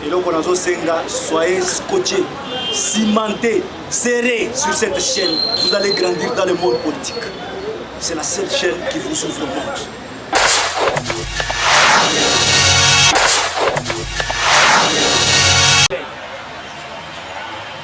Et donc, on a Senga, soyez scotchés, cimentés, serrés sur cette chaîne. Vous allez grandir dans le monde politique. C'est la seule chaîne qui vous ouvre le monde.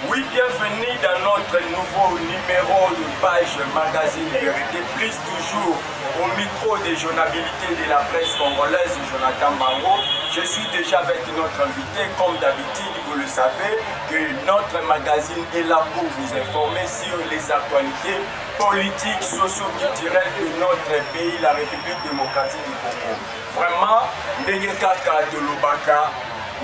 Oui, bienvenue dans notre nouveau numéro de page magazine Vérité Plus, toujours au micro des journabilités de la presse congolaise, Jonathan Bango. Je suis déjà avec notre invité, comme d'habitude, vous le savez, que notre magazine est là pour vous informer sur les actualités politiques, socio-culturelles de notre pays, la République démocratique du Congo. Vraiment, Ndengekaka de Lubaka.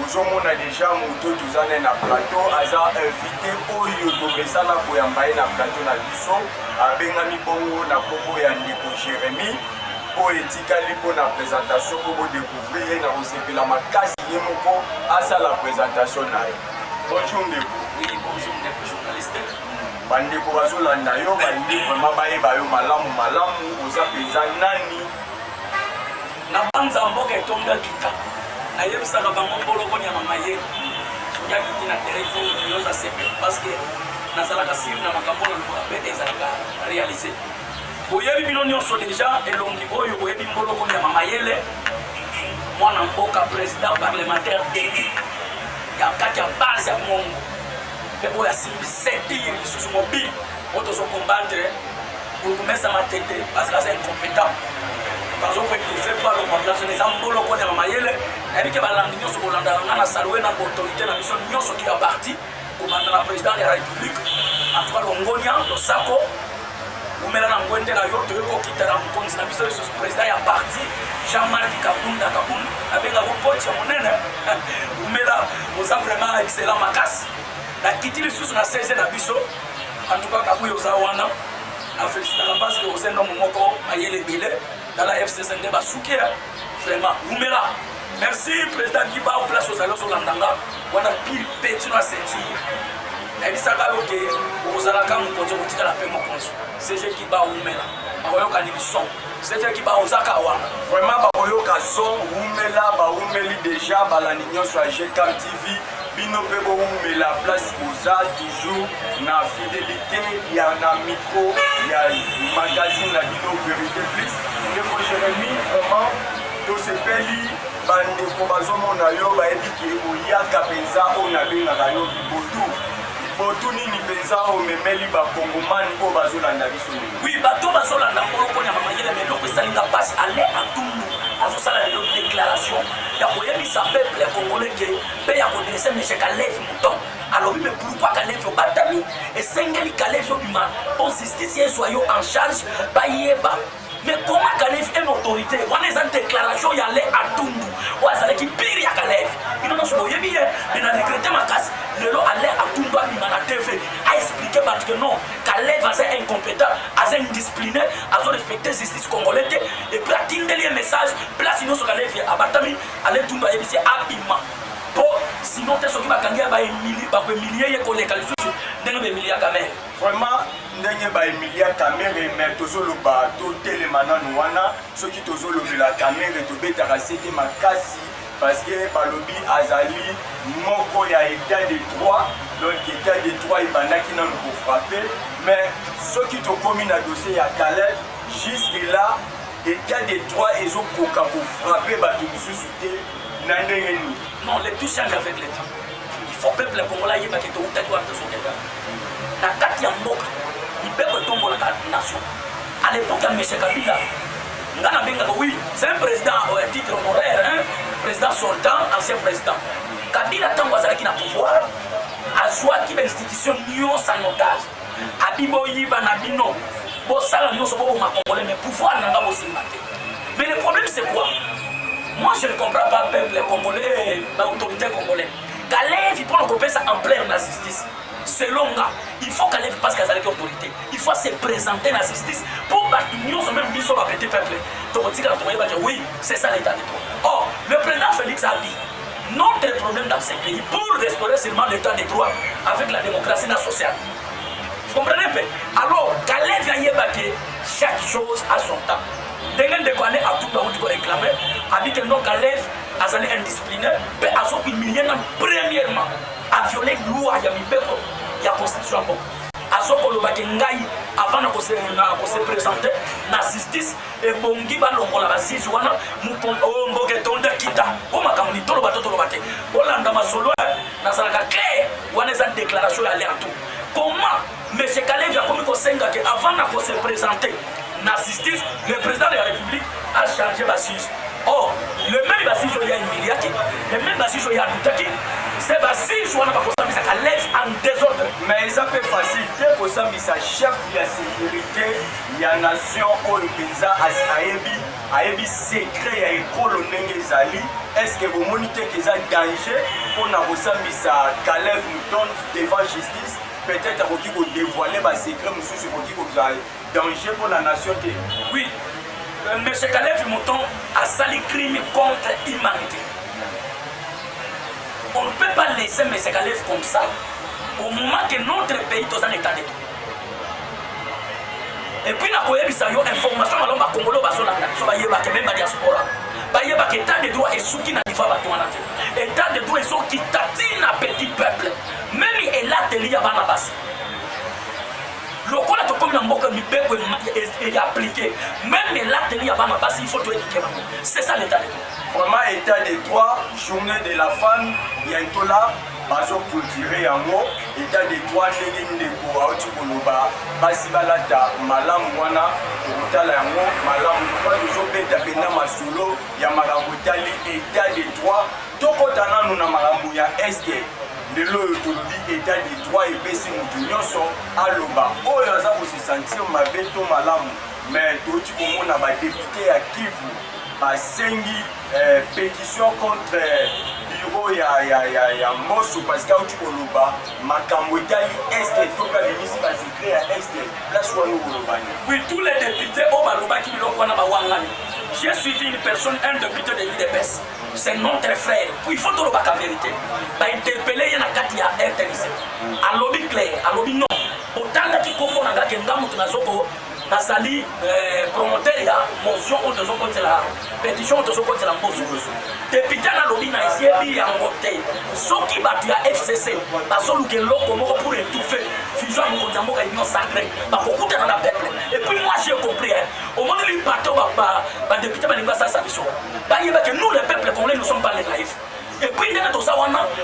On a déjà monté tous les na plateau, aza invité oyo tobesana koyambaye na plateau na biso, abengami bongo na kombo ya ndeko Jérémy, po etikali po na présentation pour découvrir na kosepela makasi ye moko asa la présentation na ye. Bonjour ndeko. Oui, bonjour ndeko journaliste. Bandeko bazolanda yo bandi vraiment bayeba yo malamu oza penza nani na banza mboka etonga kita. Ayebisaka bango mboloko nyama maye yakiti na telefone yoza sepe parce que nazalaka siri na makambo na lokola pe ezalaka réalisé boyebi bino nyonso déjà elongi oyo boyebi mboloko nyama mayele mwana mboka président parlementaire élu ya kati ya base ya mongo pe oyo asimbi sentir lisusu mobile oyo tozo combattre pour kumesa matete parce que c'est incompétent. Parce que tu fais pas le montage, les ambolos qu'on a maillé, et que balandino sur Bolanda, on a salué notre autorité, la mission de qui a parti, comme la présidente de la République, en tout cas l'Ongonia, le Sako, ou même l'Angwende, la Yoto, qui t'a rencontré, la mission de ce président est parti, Jean-Marc Kaboun, avec la pote, mon nène, ou même là, vous avez vraiment excellent ma casse. La Kitty, le sous la 16e abisso, en tout cas, Kabouyo Zawana, la félicitations parce que vous êtes dans mon moko, maillé les billets. Dans la FCC Ndebasuke, vraiment, Oumela. Merci, président Kiba, au place aux alliés au Landanga. On a pile petit dans la ceinture. Et ça va ok, vous allez quand vous continuez à la paix, mon conjoint. C'est ce qui va Oumela. Baroyo Kanibison. C'est ce qui va aux Akawana. Vraiment, Baroyo Kasson, Oumela, Baoumeli déjà, Balanignon sur la GCAM TV. Bino Pebo Oumela, place aux arts, toujours, na fidélité, il y a un micro, il y a un magazine, la Bino Vérité Plus. Ndeko Jérémy, vraiment, to sepeli bandeko bazomona yo bayebi ke oyaka penza oyo nabengaka yo libotu nini penza omemeli bakongomani oyo bazolanda biso. Oui, bato bazolanda mboloko ya mamayele mais eloko esalinga mpasi ale atundu azosala lelo déclaration ya koyebisa peuple congolais ke mpe ya kodresse monsieur Kalevi Mouton alobi me pourquoi Kalevi obatami esengeli Kalevi obima mpo justice ezwa yo en charge bayeba. Mais comment Kalev est une autorité? On a une déclaration, il y a les Atundu. On a qui pire à Kalev. Il n'a pas bien, mais a décrété ma casse. Le lot à l'air Atundu à TV a expliqué parce que non, Kalev est incompétent, est indiscipliné, a respecté la justice congolaise. Et puis a tindé les messages, place nous sur Kalev à Batami, à l'Atundu à Ebisi habillement. Sinon, tu es sûr qu'il va gagner des milliers de collègues. Vraiment, ndenge ba Emilia Kamere mais tozoloba to telemana wana soki tozolobela Kamere to betaka sete makasi parce que balobi azali moko ya état de droit donc état de droit ibandaki na ko frapper mais soki to komi na dossier ya Kalev jusque là état de droit ezokoka ko frapper bato misusu te na ndenge ni. Non, les tout change avec l'État. Il faut que le peuple congolais yeba ke to utaki wa tozo kenda na kati ya mboka il peut retomber la nation. À l'époque, M. Kabila, oui, c'est un président au titre honoraire, hein? Président sortant, ancien président. Kabila, tant qu'il a pouvoir, a soit qu'il y a une institution en otage. Abibo Yiba Nabino, Bossala Nyoso Bobo Congolais, mais pouvoir n'a pas aussi maté. Mais le problème, c'est quoi? Moi, je ne comprends pas le peuple congolais, l'autorité congolaise. Kalev, il prend ça en pleine la justice. Selon moi, il faut qu'elle fasse qu'elle ait autorité. Il faut se présenter dans la justice pour battre l'union sur même mission à petit peuple. Donc oui, c'est ça l'état de droit. Or, le président Félix a dit notre problème dans ce pays pour restaurer seulement l'état de droit avec la démocratie sociale. Vous comprenez un peu? Alors, Kalev vient que chaque chose a son temps. Dès que aller à tout le monde réclamer, a dit que non, Kalev a été indiscipliné, mais a été humilié dans constitution ya mboka azokolobaki ngai avant na kose présenter na justice ebongi balongola basisi wana mboka etonda kita o makambo ni toloba to toloba te olanda masolo nazalaka clair wana eza déclaration ya l'air tout comment M. Kalevi akomi kosenga ke avant na kose présenter na justice le président de la République a changé basisi. Or, le même bassis il y a humiliaté, le même bassis il y a doutaki, c'est bassis on a pas ça ça laisse en désordre. Mais ça peut faciliter pour ça mais ça chef de la sécurité, il y a nation au Pisa aebi secret ya école ndengezali. Est-ce que vous monitez que ça danger pour na ça mais ça Kalev nous donne devant justice peut-être pour qui dévoiler ba secret monsieur pour qui danger pour la nation. Oui. M. Kalev Mouton a sali crime contre l'humanité. On ne peut pas laisser M. Kalev comme ça au moment que notre pays est en état de droit. Et puis, nous avons une information à l'homme congolais, même la diaspora. État de droit est sous qui n'a pas de état de droit est sous qui tatine à petit peuple. Même il a tenu à Banabas. Le code de comme la mboka mibeko est appliqué. Même là, il faut tout éduquer. C'est ça l'état de droit. Vraiment, état de droit, journée de la femme, bientôt là, bazo culturé en mot, état de droit, ndeko auti koloba, basi balata, malam wana, tala yango, malam wana, toujours beta pena masolo, ya marambo tali, état de droit, toko tana nuna marambo ya eske. De l'eau état de droit et pessi mutunyoso aloba oyo aza ko se sentir mabe to malamu mais toti komona ba député à Kivu basengi pétition contre bureau ya Mosso parce que tu koloba makambo etali est to ka limisi ba secret à est place wana koloba. Oui, tous les députés au baloba qui biloko wana ba wangani. J'ai suivi une personne, un député de l'UDPS. C'est notre frère. Il faut tout le bac à vérité. Bah, interpeller, il y a un cas qui a RTNC. À lobby clair, à lobby non. Autant que Koko n'a gagné un moto, na sali promoteur ya motion contre son côté la pétition contre son côté la motion. Député na lobby na ici ya ngote. Soki batu ya FCC, basolu ke loko moko pour étouffer. Fusion mo jambo ka union sacrée. Ba kokuta na peuple. Et puis moi j'ai compris au moment où il partait ba député ba linga ça biso. Ba yeba que nous les peuples congolais nous sommes pas les naïfs. Et puis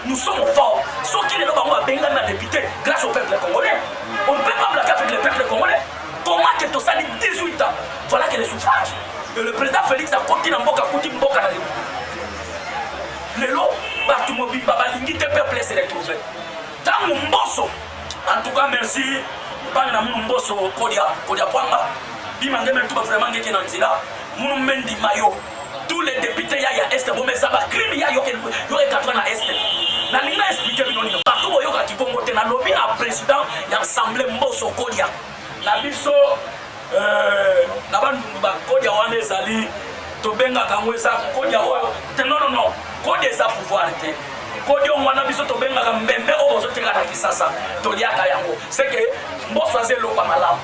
nous sommes forts. Sauf qu'il est là pour benga na député grâce au peuple congolais. On ne peut pas blaguer avec le peuple congolais. Comment que tout ça dit 18 ans? Voilà que les suffrages. Et le président Félix a continué à mboka na lelo batu mobi baba lingi te peuple se retrouver. Tant Mbosso. En tout cas merci. Bang na Mbosso kodia pwanga. Bimangeme tout vraiment ngeke na nzila. Munu mendi mayo. Tous les députés ya est bon mais ça va crime ya yo 4 ans na est. Na ninga expliquer binoni. Partout boyo ka kikongo te na lobby na président ya assemblée Mbosso kodia. Na biso na bandu ba kodia wana ezali to benga kangwesa kodia oyo te non kodia za pouvoir te kodia wana biso to benga ka mbembe ozo teka na kisasa to liaka yango c'est que Mbosso azelo pa malamu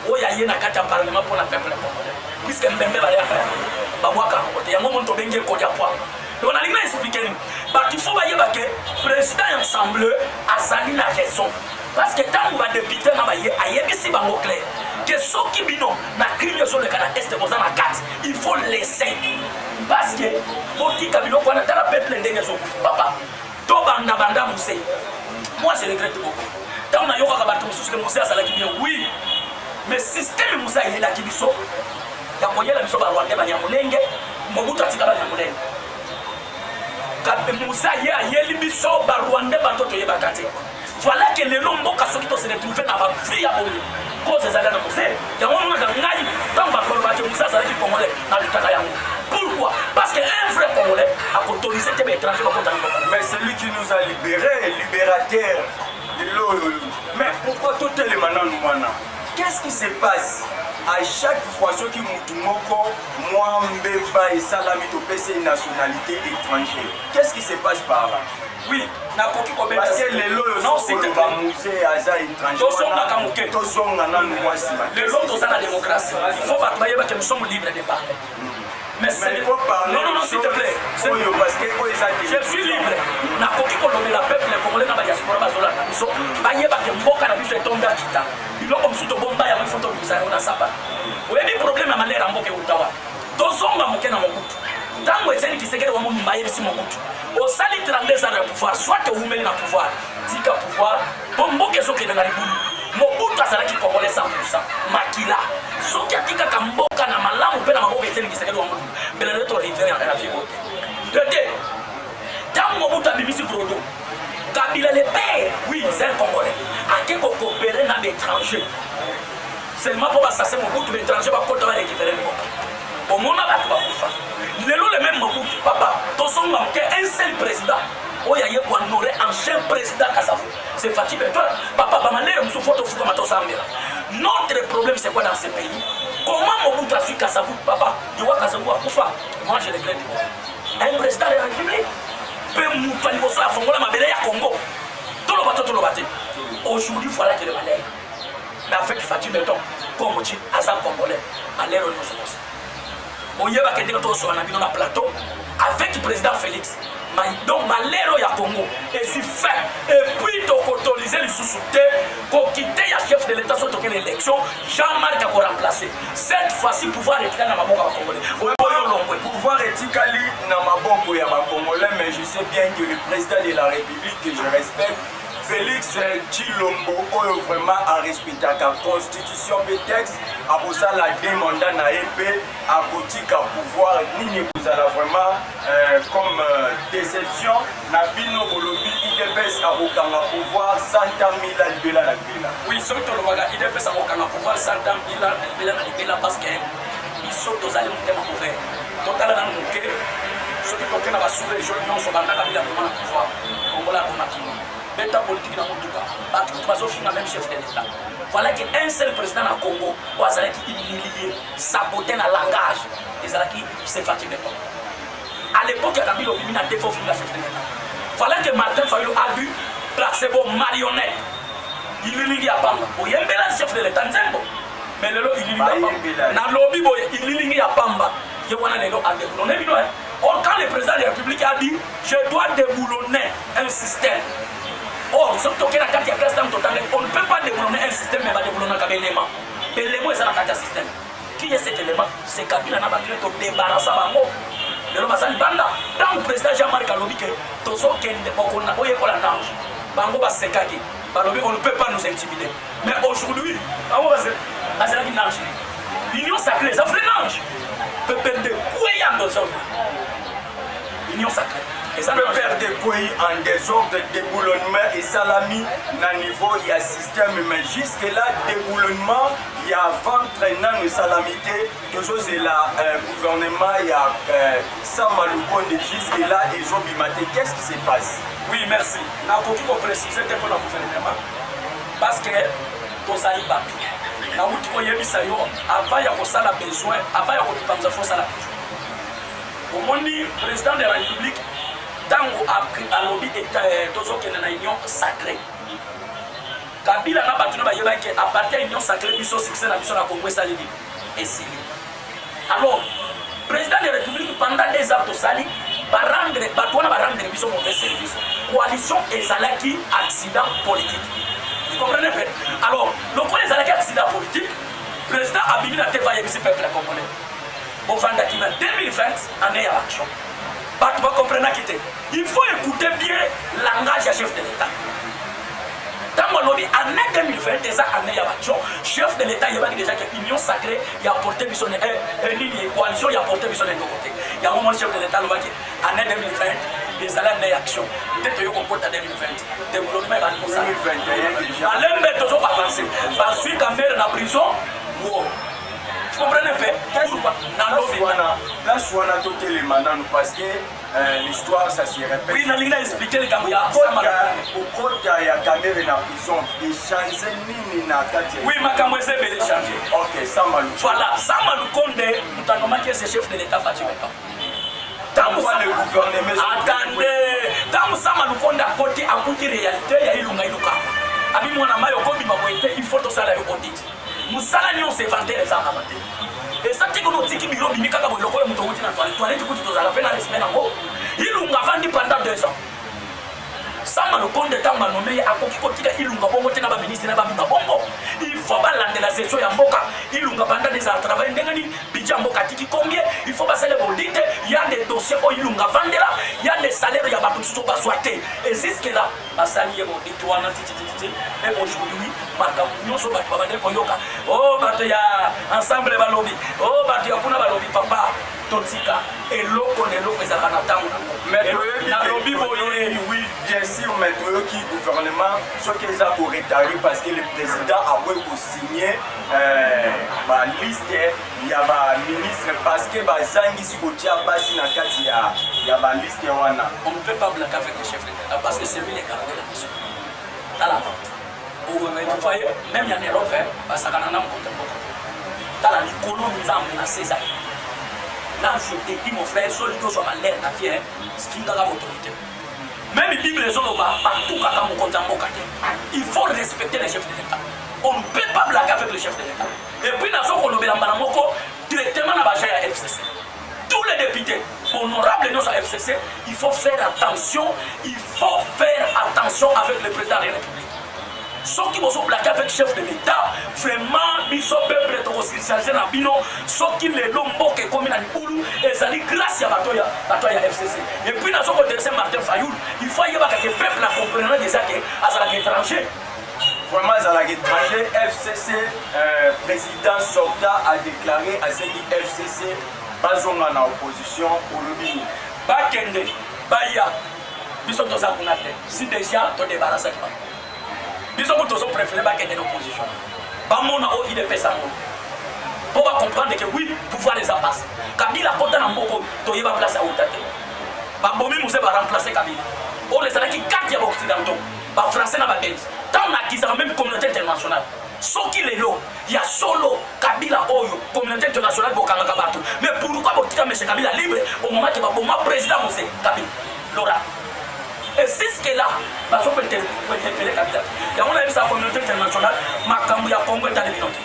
oya yena kati ya parlement pour la peuple congolais puisque mbembe ba liaka ba mwaka kote yango monto benge kodia kwa donc on a linga expliquer ba qu'il faut ba yeba que président ensemble azali na raison. Parce que tant que les députés sont bango clair que ceux qui bino na crime sur le canal est de la carte, il faut laisser. Parce que pour qui kabilo kwa na la peuple ndenge so papa to banda musée. Moi je regrette beaucoup. Tant na yoka kabatu mususu que musée asala ki bien oui. Mais système musée il est là kibiso. Ya koyela biso ba Rwanda ba nyamulenge, Mobutu atika ba nyamulenge. Kabe musée ya yeli biso ba Rwanda ba toto yeba kate. Voilà que les longs mots qui se retrouvent dans la vie à Boni. Cause des alliés de Moussé, il y a un moment dans le Moussa, ça veut dire Congolais dans le Takayango. Pourquoi? Parce qu'un vrai Congolais a autorisé les étrangers à contre nous. Mais celui qui nous a libérés, libérateur de l'eau. Mais pourquoi tout est le maintenant? Qu'est-ce qui se passe? À chaque fois que Moutoumoko, moi, Mbeba et Salami, une nationalité étrangère. Qu'est-ce qui se passe par là? Oui, parce que les lots sont musée à ça étranger. Les lots sont la démocratie. Il faut que nous sommes libres de parler. Mais il faut parler. Non, s'il te plaît. Je suis libre. Nakoki kolombe la peuple congolais na ba diaspora bazola na biso. Bayeba ke mboka na biso etonda kita. Biloko msuto bomba ya mfoto bisa na saba. Webi problème ya malera mboke utawa. Tozonga moke na mokutu. Tango Etienne Tshisekedi wa mungu mbayeli si mokutu. Osali 32 ans de pouvoir, soit que vous mettez na pouvoir. Tika pouvoir, pour mboke soke na libulu. Mobutu azalaki congolais 100%. Makila. Soki atika kamboka na malamu pe na maboke Etienne Tshisekedi wa mungu. Bela leto river ya la figo. Dede. Tango Mobutu abimisi brodo. Kabila le père, oui, c'est un congolais. Ake ko coopérer na l'étranger. Seulement pour assassiner Mobutu l'étranger va côté va récupérer le Mobutu. Au moment où tu vas faire, le même Mobutu, papa, ton son manquait un seul président. Oh, il y a quoi honorer un chef président Kassafou. C'est fatigué. Toi, papa, notre problème, c'est quoi dans ce pays? Comment Mobutu a su Kassafou? Papa, tu vois Kassafou à Koufa. Moi, je regrette. Un président de la République peut mouper le bosso à Fongola, ma belle à Congo. Tout le bateau, tout le bateau. Aujourd'hui, voilà que le malheur. Mais avec Fatih Beton, comme tu as un Congolais, à l'ère où nous sommes. On y va que nous sommes sur un plateau avec le président Félix. Donc, malheur au Congo, et suis fait. Et puis, tu as autorisé les sous-soutés pour quitter le chef de l'État sur l'élection. Jean-Marc a remplacé. Cette fois-ci, pouvoir est dans ma boca congolais. Pouvoir étikali na maboko ya Congolais, mais je sais bien que le président de la République, que je respecte, Félix Tshilombo, vraiment a respecté la constitution peut-être, a posé la demande na EP, a côté pouvoir, ni vous allez vraiment comme déception, na bino bolobi IDPS a bokanga pouvoir 100 000 libela la libela. Oui, surtout le IDPS a bokanga pouvoir 100 000 libela la libela parce que ils sont tous allés monter ma pouvoir. Total dans le moquet, ceux qui ont la sous-région, ils sont dans la pouvoir. On va la bonne l'état politique dans mon cas, parce que le même chef de l'État. Voilà qu'un seul président au Congo, qui est humilié, saboté dans le langage, c'est fatigué. À l'époque, il y a Kabila qui a défendu le chef de l'État. Voilà que Martin Fayulu a dû placer vos marionnettes. Il est lié à Pamba. Il y a un chef de l'État, mais le lot il est lié à Pamba. Dans le lobby, il est lié à Pamba. Il y a un élo à déboulonner. Or, quand le président de la République a dit, je dois déboulonner un système. Or, surtout que la carte est totale, on ne peut pas déboulonner un système, mais on va déboulonner un élément. L'élément est dans la carte système. Qui est cet élément? C'est Kabila n'a pas pu débarrasser Bango. Le Lomasani Banda, dans le président Jean-Marc Alobi, tout ce qui est pour la nage, Bango va se caguer. On ne peut pas nous intimider. Mais aujourd'hui, Bango va se caguer. L'union sacrée, ça fait l'ange. Peut perdre des couilles en désordre. L'union sacrée. Et ça peut perdre des couilles en désordre, déboulonnement et salami à niveau, il y a système, mais jusque-là, déboulonnement, il y a ventre, une salamité, toujours c'est là, gouvernement, il y a Samaloukonde, jusque-là, ils ont bimaté. Qu'est-ce qui se passe? Oui, merci. Je vais préciser pour le gouvernement. Parce que, tous allez battre. Avant il y a besoin, avant il y a besoin. Au moins, le président de la République, tant à lobby est une union sacrée. Kabila n'a pas dit qu'à partir de l'union sacrée, il y a un succès dans le Congo et Sili. Alors, le président de la République, pendant des ans, va rendre un mauvais service. Coalition et Zalaki, accident politique. Vous comprenez? Alors, le point des accidents politiques, le président Abimi n'a pas été peuple congolais. Au fin d'Akina 2020, année à l'action. Tu vas comprendre il faut écouter bien le langage du chef de l'État. Dans mon lobby, année 2020, déjà année à l'action, chef de l'État, il y a déjà que l'union sacrée, il a porté une ligne coalition, il a porté mission de côté. Il y a un moment chef de l'État, année 2020, les année à l'action. Peut-être qu'il y a un compte en 2020. Développement va nous faire. 2021 déjà. L'un met toujours avancer. Parce que quand même dans la prison, wow. Vous comprenez un peu? Là, je suis tout élément parce que l'histoire, ça se répète. Oui, il a expliqué les caméras. Pourquoi il y a caméra dans la prison? Échanger ni na kati. Oui, ma caméra c'est bien échangé. Ok, ça m'a lu. Voilà, ça m'a lu compte de notamment qui est ce chef de l'État Fatih Beton. Le gouvernement. Attendez, dans ça m'a lu compte à côté réalité, il y a eu l'unga iluka. Abi mwana mayo kobi maboite, il faut tout ça là audit. musala nyonso éventaire ezanga bate eza te kono otiki biro bimi kaka boye lokola moto oti na toilette kuti tozala mpe na respect nango ilunga avandi pendant 2 ans sama le compte d'état m'a nommé akoki kotika ilunga bongo te na ba ministre na ba bima bongo il faut balandela gestion ya mboka ilunga pendant des années travail ndengani budget mboka tiki combien il faut basale audit il y a des dossiers o ilunga vandela il y a des salaires ya batu so baswate et jusque là basali ya audit wana titi et aujourd'hui maka nyonso batu babande koyoka oh batu ya ensemble balobi oh batu ya kuna balobi papa totika eloko neloko ezalaka na ntango nalobi boye oui bien sûr mais toyoki gouvernement soki eza koretari parce que le président akoki kosigner baliste ya baministre parce que bazangisi kotia basi na kati ya baliste wana. On ne peut pas blaguer avec le chef d'État parce que c'est lui les garants de la nation. Tala, vous voyez, même en Europe, ça n'a pas de Tala, l'économie nous a menacé ça. Là, je te dis, mon frère, celui qui soit malheur, la fière, c'est qui a l'autorité. Même les Bibles, les hommes, partout, il faut respecter les chefs de l'État. On ne peut pas blaguer avec le chef de l'État. Et puis, nous avons directement dans la FCC. Tous les députés honorables dans la FCC, il faut faire attention avec le président de la République. Ceux qui vont se blaguer avec le chef de l'État, vraiment, ils sont peuple de chargé dans bino, ceux qui les lombo qui comme dans Nikoulou, et ça dit grâce à la FCC. Et puis, dans ce côté, c'est Martin Fayoul, il faut y avoir que le peuple a compris déjà qu'à l'étranger. Vraiment, à l'étranger, FCC, président Sorta a déclaré à ce qui FCC, bazonga na opposition pour le bini. Bakende, Baya, bisous tous à Kunate, si déjà, tu débarrasses avec moi. Bisous tous aux préférés Bakende l'opposition. Bamona o il est pesant. Pour comprendre que oui, pouvoir les apasser. Kabila Kota Namboko, tu y vas placer à Outate. Babomi Mousse va remplacer Kabila. On les a qui 4 occidentaux. Par français na bagage. Tant on a qui ça même communauté internationale. Sauf qu'il est là, il y a solo Kabila Oyo, communauté internationale Bokanga Kabato. Mais pourquoi Botika M. Kabila libre au moment qu'il va pour ma président Mousse Kabila Laura. Et c'est ce qu'est là, parce qu'on peut interpeller Kabila. Et on a vu sa communauté internationale, Makambu ya Congo est à l'immunité.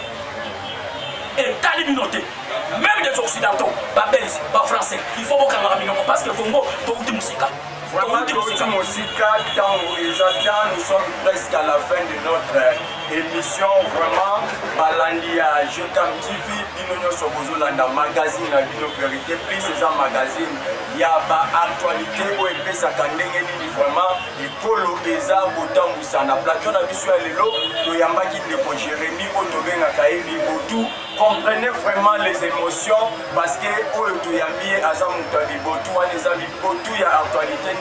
Et à l'immunité. Même des occidentaux, Babels, Français, il faut beaucoup de parce que le Congo, tout le monde Vraiment, nous sommes presque à la fin de notre émission. Vraiment, Balandia, Jekam TV, Bino Sobozolanda, magazine, Bino Vérité, plus c'est un magazine. Il y a actualité où il peut s'attendre vraiment. Et Polo, Eza, Botan, Moussana, Platon, Abissou, Lelo, Toyamba, qui n'est pas Jérémy, Otoben, Akaïli, Botou. Comprenez vraiment les émotions parce que Oyotoyambi, Azam, Moutabi, Botou, Anezabi, Botou, il y a actualité.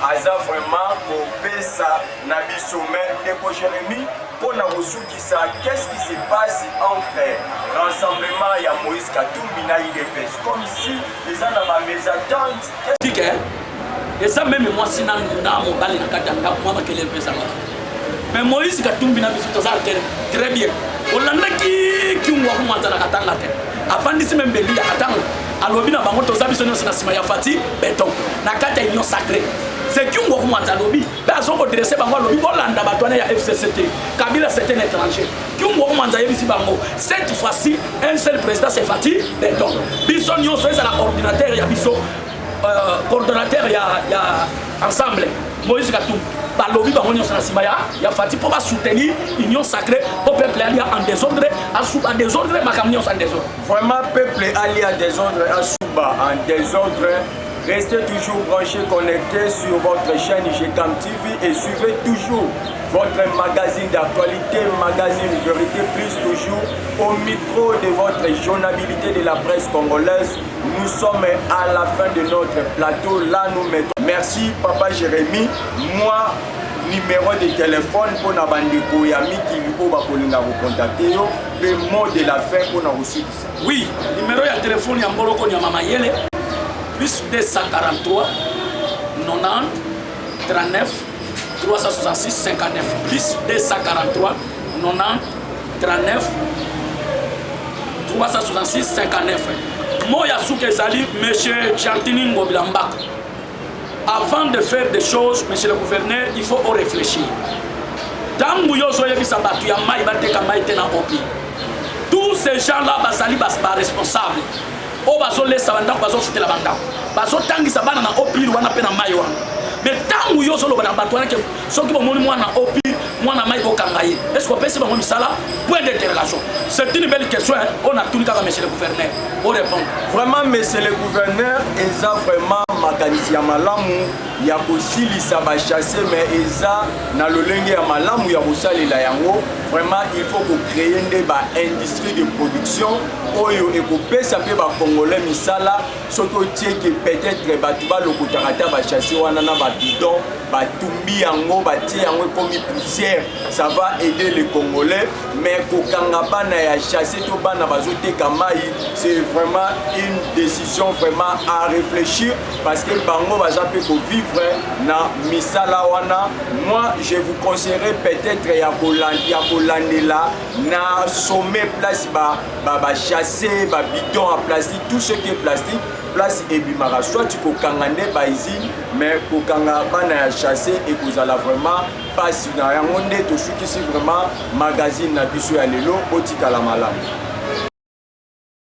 Aza vraiment pour ça Nabi Sommet et pour Jérémy pour nous ça qu'est-ce qui se passe entre l'ensemble il y a Moïse Katumbi na IDPS comme si les gens n'avaient mes attentes et ça même moi si na mobile na katanga moi que les pesa mais Moïse Katumbi na biso ça très bien olanda ki ngwa kumwanza na katanga te afandisi même belia katanga alobi na bango toza biso nyonso na sima ya fati beton na kata union sacrée c'est qui ngwa kumwanza lobi ba zongo dresser bango lobi bolanda batwana ya FCCT Kabila c'est un étranger qui ngwa kumwanza yebisi bango cette fois-ci un seul président c'est fati beton biso nyonso eza la ordinateur ya biso coordonnateur ya ensemble Moïse Katumbi balobi bango nyonso na sima ya fati pour soutenir union sacrée pour peuple allié en désordre à désordre makam nyonso en désordre vraiment peuple allié en désordre à Souba en désordre. Restez toujours branchés, connectés sur votre chaîne Jekam TV et suivez toujours votre magazine d'actualité, magazine Vérité Plus, toujours au micro de votre journalité de la presse congolaise. Nous sommes à la fin de notre plateau. Là, nous mettons. Merci, Papa Jérémy. Moi, numéro de téléphone pour Nabandeko Yami qui vous contacter. Le mot de la fin pour nous reçu. Oui, numéro de téléphone Yamboroko Nyamamayele. Plus 243 90 39 366 59 plus 243 90 39 366 59 Moya Souke Zali, monsieur Chantini Ngobilambak. Avant de faire des choses, monsieur le gouverneur, il faut réfléchir. Tangu yozo yebi sabatu ya mai bateka mai tena opi. tous ces gens-là basali responsables. O bazo lesa bandako bazo futela bandako. Bazo tangisa bana na opili wana pe na mai wana. Mais tangu yo solo bana bato wana ke soki bomoni mwana opili mwana mai bokangaye. Est-ce qu'on peut se bango misala? Point d'interrogation. C'est une belle question hein. On a tout le cas monsieur le gouverneur. On répond. Vraiment monsieur le gouverneur, eza vraiment makanisi ya malamu ya kosilisa ba chasser mais eza na lolenge ya malamu ya kosalela yango. Vraiment il faut que créer une industrie de production oyo ekopesa pe ba congolais misala soki tie que peut-être batu ba lokotarata ba chasser wana na ba bidon ba tumbi yango ba tie yango comme poussière, ça va aider les congolais. Mais kokanga bana ya chasser to bana bazoteka mai, c'est vraiment une décision vraiment à réfléchir parce que bango baza pe ko vivre na misala wana. Moi je vous conseillerais peut-être ya kolandela na sommet place ba chasser ba bidon en plastique, tout ce qui est plastique place ebimara, soit tu kokangane ba usine mais kokanga bana ya chasser et kozala vraiment pas na yango nde to sukisi vraiment magazine na biso ya lelo otikala malamu.